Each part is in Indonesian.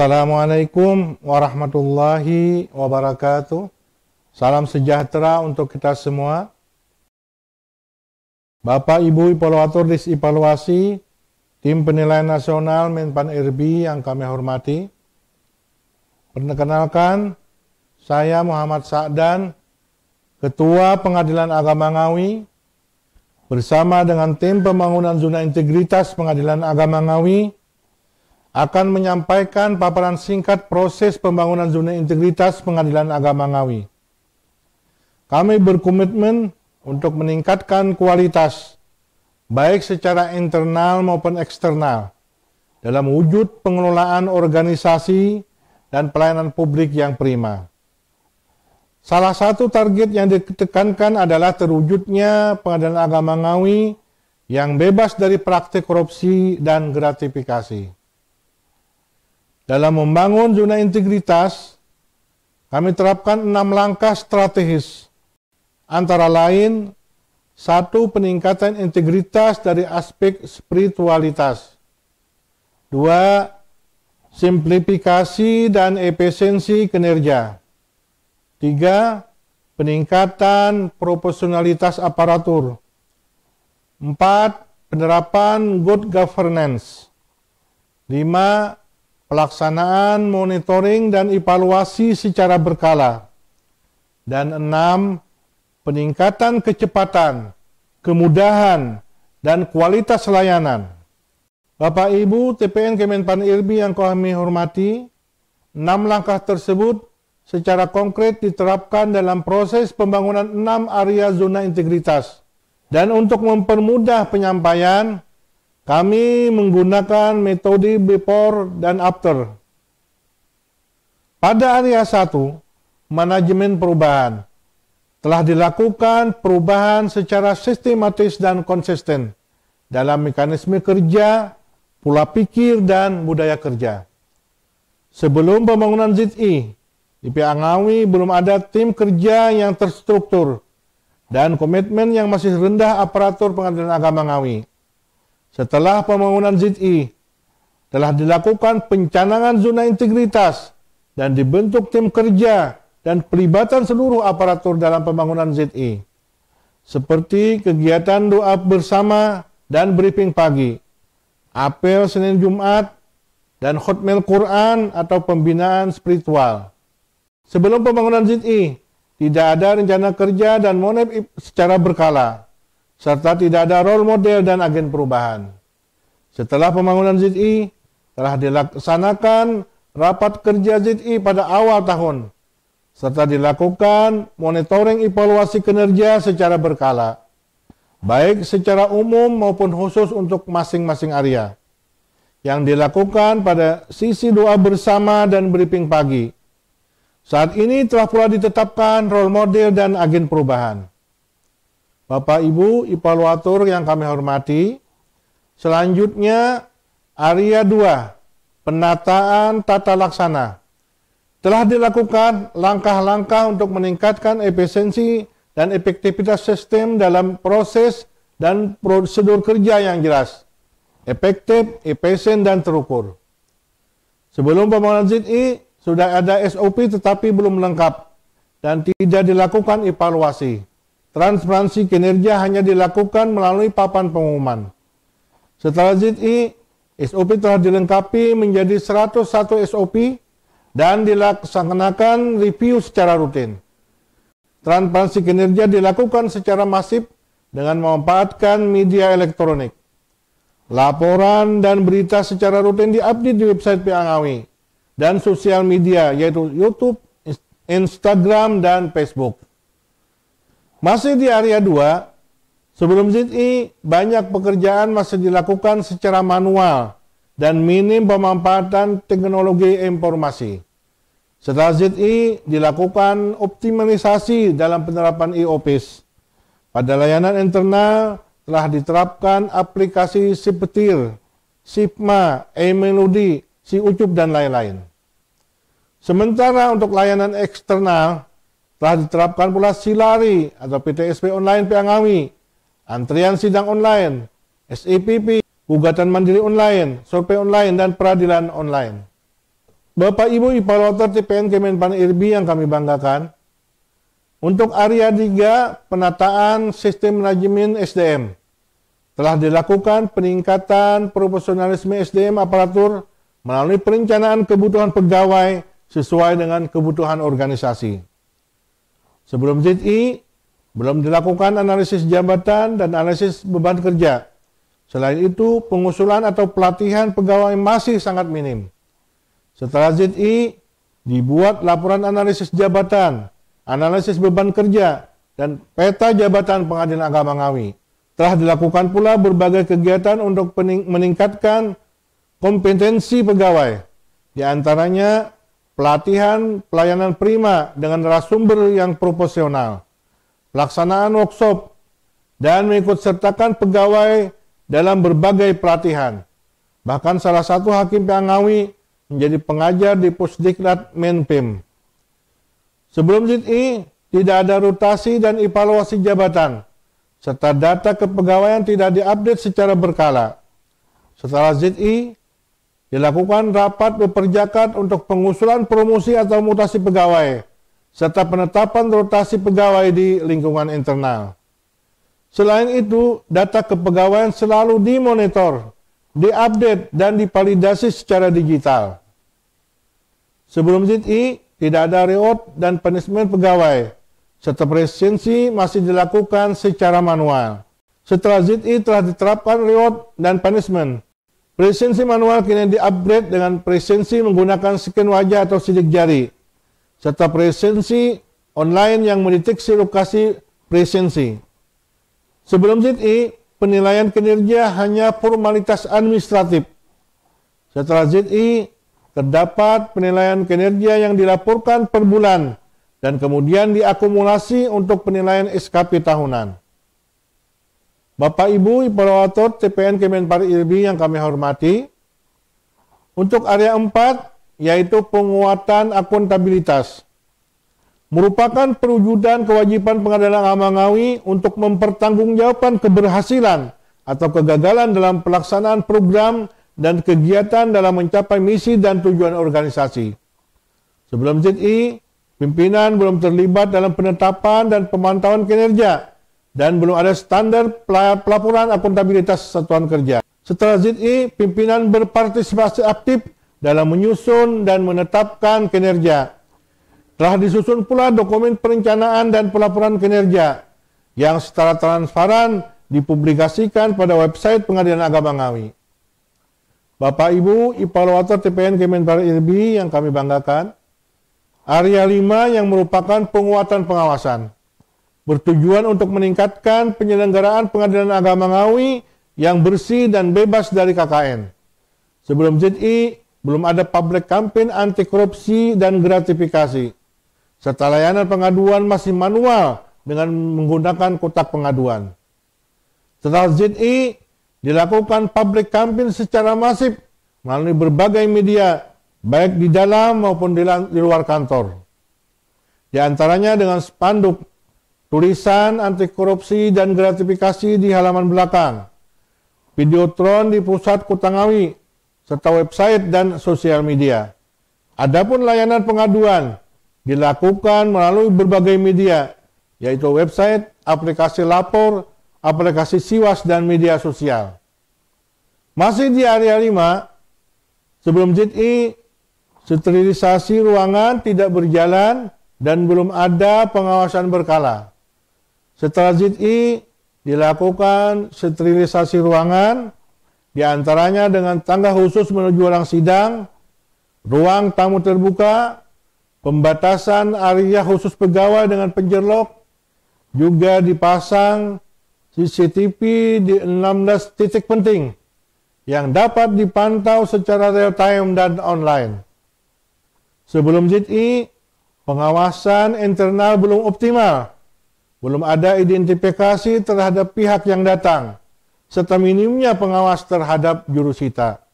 Assalamualaikum warahmatullahi wabarakatuh. Salam sejahtera untuk kita semua. Bapak Ibu Evaluator Disevaluasi, Tim Penilaian Nasional Menpan RB yang kami hormati. Perkenalkan, saya Muhammad Sa'dan, Ketua Pengadilan Agama Ngawi, bersama dengan tim pembangunan zona integritas Pengadilan Agama Ngawi, akan menyampaikan paparan singkat proses pembangunan zona integritas Pengadilan Agama Ngawi. Kami berkomitmen untuk meningkatkan kualitas, baik secara internal maupun eksternal, dalam wujud pengelolaan organisasi dan pelayanan publik yang prima. Salah satu target yang ditekankan adalah terwujudnya Pengadilan Agama Ngawi yang bebas dari praktik korupsi dan gratifikasi. Dalam membangun zona integritas, kami terapkan 6 langkah strategis. Antara lain, 1. Peningkatan integritas dari aspek spiritualitas. 2. Simplifikasi dan efisiensi kinerja. 3. Peningkatan profesionalitas aparatur. 4. Penerapan good governance. 5. Pelaksanaan monitoring dan evaluasi secara berkala. Dan 6. Peningkatan kecepatan, kemudahan, dan kualitas layanan. Bapak Ibu TPN Kemenpan RB yang kami hormati, 6 langkah tersebut secara konkret diterapkan dalam proses pembangunan 6 area zona integritas. Dan untuk mempermudah penyampaian, kami menggunakan metode before dan after. Pada area 1, manajemen perubahan, telah dilakukan perubahan secara sistematis dan konsisten dalam mekanisme kerja, pola pikir, dan budaya kerja. Sebelum pembangunan ZI, di PA Ngawi belum ada tim kerja yang terstruktur dan komitmen yang masih rendah aparatur Pengadilan Agama Ngawi. Setelah pembangunan ZI, telah dilakukan pencanangan zona integritas dan dibentuk tim kerja dan pelibatan seluruh aparatur dalam pembangunan ZI. Seperti kegiatan doa bersama dan briefing pagi, apel Senin Jumat, dan khotmil Quran atau pembinaan spiritual. Sebelum pembangunan ZI, tidak ada rencana kerja dan monep secara berkala, serta tidak ada role model dan agen perubahan. Setelah pembangunan ZI, telah dilaksanakan rapat kerja ZI pada awal tahun, serta dilakukan monitoring evaluasi kinerja secara berkala, baik secara umum maupun khusus untuk masing-masing area, yang dilakukan pada sisi doa bersama dan briefing pagi. Saat ini telah pula ditetapkan role model dan agen perubahan. Bapak Ibu evaluator yang kami hormati, selanjutnya area 2, penataan tata laksana. Telah dilakukan langkah-langkah untuk meningkatkan efisiensi dan efektivitas sistem dalam proses dan prosedur kerja yang jelas, efektif, efisien, dan terukur. Sebelum pembangunan ZI, sudah ada SOP tetapi belum lengkap dan tidak dilakukan evaluasi. Transparansi kinerja hanya dilakukan melalui papan pengumuman. Setelah ZI, SOP telah dilengkapi menjadi 101 SOP dan dilaksanakan review secara rutin. Transparansi kinerja dilakukan secara masif dengan memanfaatkan media elektronik. Laporan dan berita secara rutin diupdate di website PA Ngawi dan sosial media yaitu YouTube, Instagram, dan Facebook. Masih di area 2, sebelum ZI, banyak pekerjaan masih dilakukan secara manual dan minim pemanfaatan teknologi informasi. Setelah ZI, dilakukan optimalisasi dalam penerapan e-office. Pada layanan internal, telah diterapkan aplikasi si Petir, Sipma, e-Melody, si Ucup, dan lain-lain. Sementara untuk layanan eksternal, telah diterapkan pula Silari atau PTSP online PA Ngawi, antrian sidang online, SEPP, gugatan mandiri online, survei online, dan peradilan online. Bapak Ibu evaluator TPN Kemenpan IRB yang kami banggakan, untuk area 3 penataan sistem manajemen SDM telah dilakukan peningkatan profesionalisme SDM aparatur melalui perencanaan kebutuhan pegawai sesuai dengan kebutuhan organisasi. Sebelum ZI, belum dilakukan analisis jabatan dan analisis beban kerja. Selain itu, pengusulan atau pelatihan pegawai masih sangat minim. Setelah ZI, dibuat laporan analisis jabatan, analisis beban kerja, dan peta jabatan Pengadilan Agama Ngawi. Telah dilakukan pula berbagai kegiatan untuk meningkatkan kompetensi pegawai, di antaranya pelatihan pelayanan prima dengan narasumber yang profesional, pelaksanaan workshop, dan mengikutsertakan pegawai dalam berbagai pelatihan. Bahkan salah satu hakim PA Ngawi menjadi pengajar di Pusdiklat Menpim. Sebelum ZI, tidak ada rotasi dan evaluasi jabatan, serta data kepegawaian tidak diupdate secara berkala. Setelah ZI, dilakukan rapat beperjakat untuk pengusulan promosi atau mutasi pegawai, serta penetapan rotasi pegawai di lingkungan internal. Selain itu, data kepegawaian selalu dimonitor, diupdate, dan divalidasi secara digital. Sebelum ZI, tidak ada reward dan punishment pegawai, serta presensi masih dilakukan secara manual. Setelah ZI telah diterapkan reward dan punishment. Presensi manual kini di-upgrade dengan presensi menggunakan scan wajah atau sidik jari, serta presensi online yang mendeteksi lokasi presensi. Sebelum ZI, penilaian kinerja hanya formalitas administratif. Setelah ZI, terdapat penilaian kinerja yang dilaporkan per bulan dan kemudian diakumulasi untuk penilaian SKP tahunan. Bapak Ibu evaluator TPN Kemenpar IRB yang kami hormati, untuk area 4 yaitu penguatan akuntabilitas, merupakan perwujudan kewajiban Pengadilan Agama Ngawi untuk mempertanggungjawabkan keberhasilan atau kegagalan dalam pelaksanaan program dan kegiatan dalam mencapai misi dan tujuan organisasi. Sebelum ZI, pimpinan belum terlibat dalam penetapan dan pemantauan kinerja, dan belum ada standar pelaporan akuntabilitas satuan kerja. Setelah ZI, pimpinan berpartisipasi aktif dalam menyusun dan menetapkan kinerja. Telah disusun pula dokumen perencanaan dan pelaporan kinerja yang secara transparan dipublikasikan pada website Pengadilan Agama Ngawi. Bapak Ibu evaluator TPN Kemenpar IRB yang kami banggakan, area 5 yang merupakan penguatan pengawasan, bertujuan untuk meningkatkan penyelenggaraan Pengadilan Agama Ngawi yang bersih dan bebas dari KKN. Sebelum ZI, belum ada public campaign anti korupsi dan gratifikasi, serta layanan pengaduan masih manual dengan menggunakan kotak pengaduan. Setelah ZI, dilakukan public campaign secara masif melalui berbagai media, baik di dalam maupun di luar kantor. Di antaranya dengan spanduk, tulisan anti korupsi dan gratifikasi di halaman belakang, videotron di pusat Kota Ngawi, serta website dan sosial media. Adapun layanan pengaduan dilakukan melalui berbagai media, yaitu website, aplikasi lapor, aplikasi Siwas, dan media sosial. Masih di area 5, sebelum ZI, sterilisasi ruangan tidak berjalan dan belum ada pengawasan berkala. Setelah ZI, dilakukan sterilisasi ruangan, di antaranya dengan tangga khusus menuju ruang sidang, ruang tamu terbuka, pembatasan area khusus pegawai dengan penjerlok, juga dipasang CCTV di 16 titik penting yang dapat dipantau secara real time dan online. Sebelum ZI, pengawasan internal belum optimal, belum ada identifikasi terhadap pihak yang datang, serta minimnya pengawas terhadap jurusita.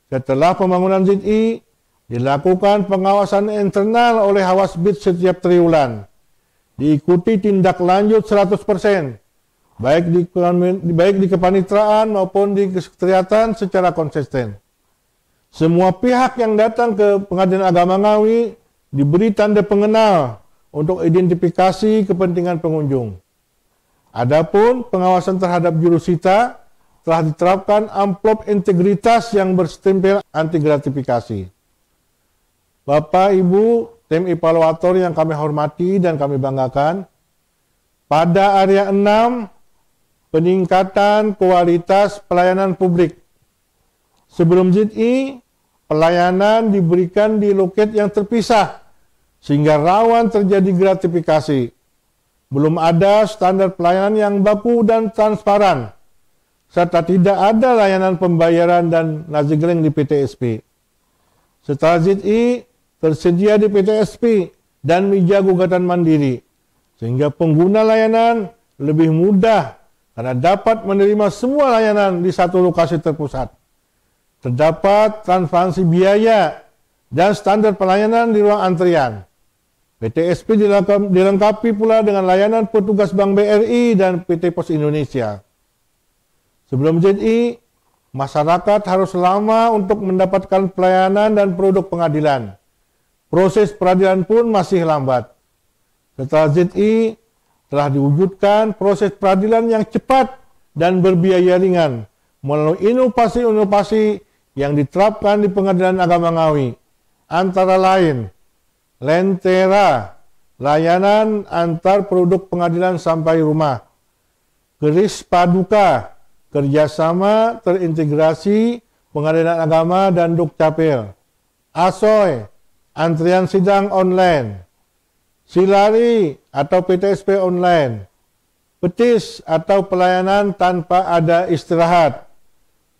Setelah pembangunan ZI, dilakukan pengawasan internal oleh Hawasbid setiap triwulan, diikuti tindak lanjut 100%, baik di kepanitraan maupun di kesekretariatan secara konsisten. Semua pihak yang datang ke Pengadilan Agama Ngawi diberi tanda pengenal untuk identifikasi kepentingan pengunjung. Adapun pengawasan terhadap jurusita telah diterapkan amplop integritas yang berstempel anti gratifikasi. Bapak, Ibu, tim evaluator yang kami hormati dan kami banggakan, pada area 6, peningkatan kualitas pelayanan publik. Sebelum ZI, pelayanan diberikan di loket yang terpisah, sehingga rawan terjadi gratifikasi. Belum ada standar pelayanan yang baku dan transparan, serta tidak ada layanan pembayaran dan nazigeleng di PTSP. Setelah ZI, tersedia di PTSP dan meja gugatan mandiri, sehingga pengguna layanan lebih mudah karena dapat menerima semua layanan di satu lokasi terpusat. Terdapat transparansi biaya dan standar pelayanan di ruang antrian. PTSP dilengkapi pula dengan layanan petugas Bank BRI dan PT Pos Indonesia. Sebelum ZI, masyarakat harus lama untuk mendapatkan pelayanan dan produk pengadilan. Proses peradilan pun masih lambat. Setelah ZI, telah diwujudkan proses peradilan yang cepat dan berbiaya ringan melalui inovasi-inovasi yang diterapkan di Pengadilan Agama Ngawi, antara lain Lentera, layanan antar produk pengadilan sampai rumah, Keris Paduka, kerjasama terintegrasi Pengadilan Agama dan Dukcapil, Asoy, antrian sidang online, Silari atau PTSP online, Petis atau pelayanan tanpa ada istirahat,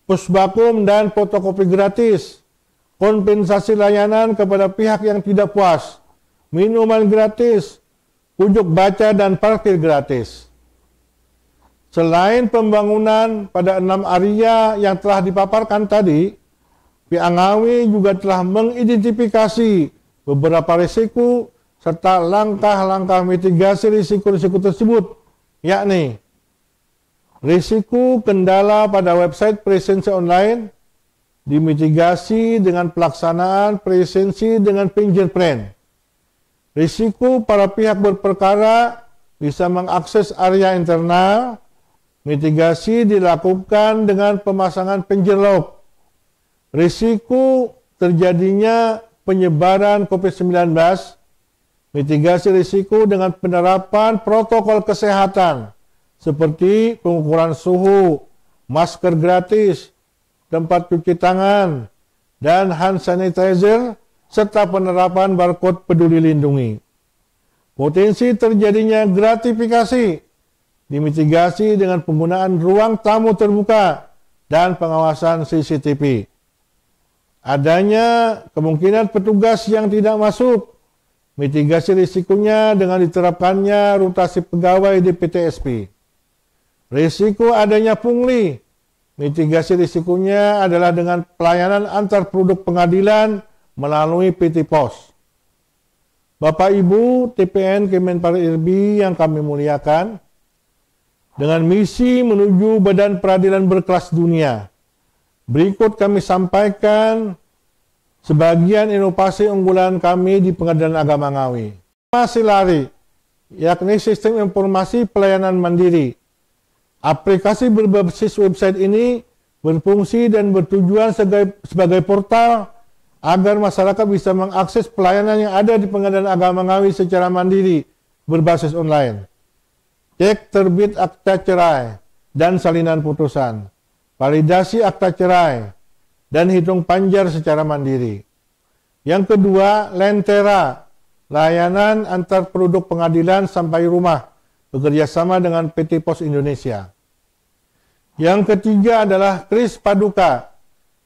Pusbakum dan fotokopi gratis, kompensasi layanan kepada pihak yang tidak puas, minuman gratis, pujuk baca dan parkir gratis. Selain pembangunan pada 6 area yang telah dipaparkan tadi, pihak Ngawi juga telah mengidentifikasi beberapa risiko serta langkah-langkah mitigasi risiko-risiko tersebut, yakni risiko kendala pada website presensi online dimitigasi dengan pelaksanaan presensi dengan fingerprint. Risiko para pihak berperkara bisa mengakses area internal, mitigasi dilakukan dengan pemasangan penjelok. Risiko terjadinya penyebaran COVID-19, mitigasi risiko dengan penerapan protokol kesehatan seperti pengukuran suhu, masker gratis, tempat cuci tangan, dan hand sanitizer, serta penerapan barcode peduli lindungi. Potensi terjadinya gratifikasi dimitigasi dengan penggunaan ruang tamu terbuka dan pengawasan CCTV. Adanya kemungkinan petugas yang tidak masuk, mitigasi risikonya dengan diterapkannya rotasi pegawai di PTSP. Risiko adanya pungli, mitigasi risikonya adalah dengan pelayanan antar produk pengadilan melalui PT Pos. Bapak Ibu TPN Kemenpar RB yang kami muliakan, dengan misi menuju Badan Peradilan berkelas dunia, berikut kami sampaikan sebagian inovasi unggulan kami di Pengadilan Agama Ngawi. Silari, yakni sistem informasi pelayanan mandiri. Aplikasi berbasis website ini berfungsi dan bertujuan sebagai portal agar masyarakat bisa mengakses pelayanan yang ada di Pengadilan Agama Ngawi secara mandiri berbasis online. Cek terbit akta cerai dan salinan putusan, validasi akta cerai, dan hitung panjar secara mandiri. Yang kedua, Lentera, layanan antar produk pengadilan sampai rumah, bekerjasama dengan PT Pos Indonesia. Yang ketiga adalah Keris Paduka,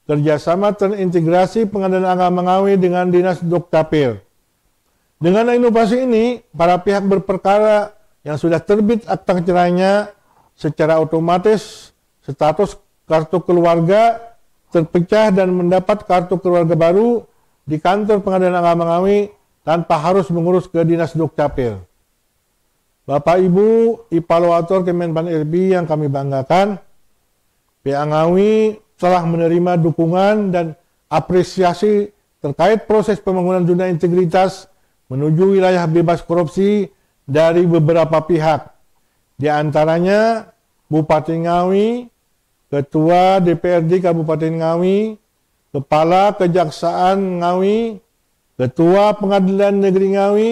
kerjasama terintegrasi Pengadilan Agama Ngawi dengan Dinas Dukcapil. Dengan inovasi ini, para pihak berperkara yang sudah terbit akta cerainya secara otomatis status kartu keluarga terpecah dan mendapat kartu keluarga baru di kantor Pengadilan Agama Ngawi tanpa harus mengurus ke Dinas Dukcapil. Bapak Ibu evaluator Kemenpan RB yang kami banggakan, PA Ngawi telah menerima dukungan dan apresiasi terkait proses pembangunan zona integritas menuju wilayah bebas korupsi dari beberapa pihak. Di antaranya Bupati Ngawi, Ketua DPRD Kabupaten Ngawi, Kepala Kejaksaan Ngawi, Ketua Pengadilan Negeri Ngawi,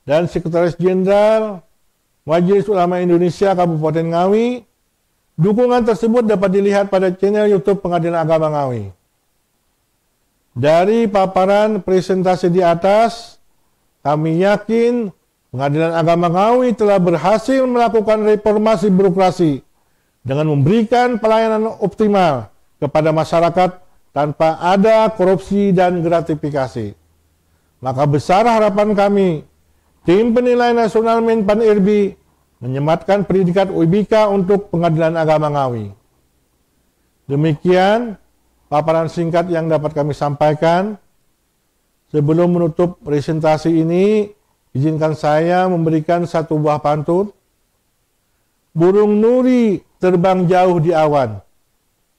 dan Sekretaris Jenderal Majelis Ulama Indonesia Kabupaten Ngawi. Dukungan tersebut dapat dilihat pada channel YouTube Pengadilan Agama Ngawi. Dari paparan presentasi di atas, kami yakin Pengadilan Agama Ngawi telah berhasil melakukan reformasi birokrasi dengan memberikan pelayanan optimal kepada masyarakat tanpa ada korupsi dan gratifikasi. Maka besar harapan kami, tim penilai nasional Menpan RB menyematkan predikat UIBK untuk Pengadilan Agama Ngawi. Demikian paparan singkat yang dapat kami sampaikan. Sebelum menutup presentasi ini, izinkan saya memberikan satu buah pantun. Burung nuri terbang jauh di awan,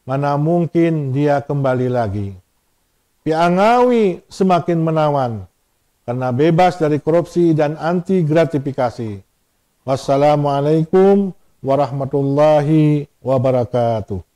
mana mungkin dia kembali lagi. Pihak Ngawi semakin menawan, karena bebas dari korupsi dan anti gratifikasi. Wassalamualaikum warahmatullahi wabarakatuh.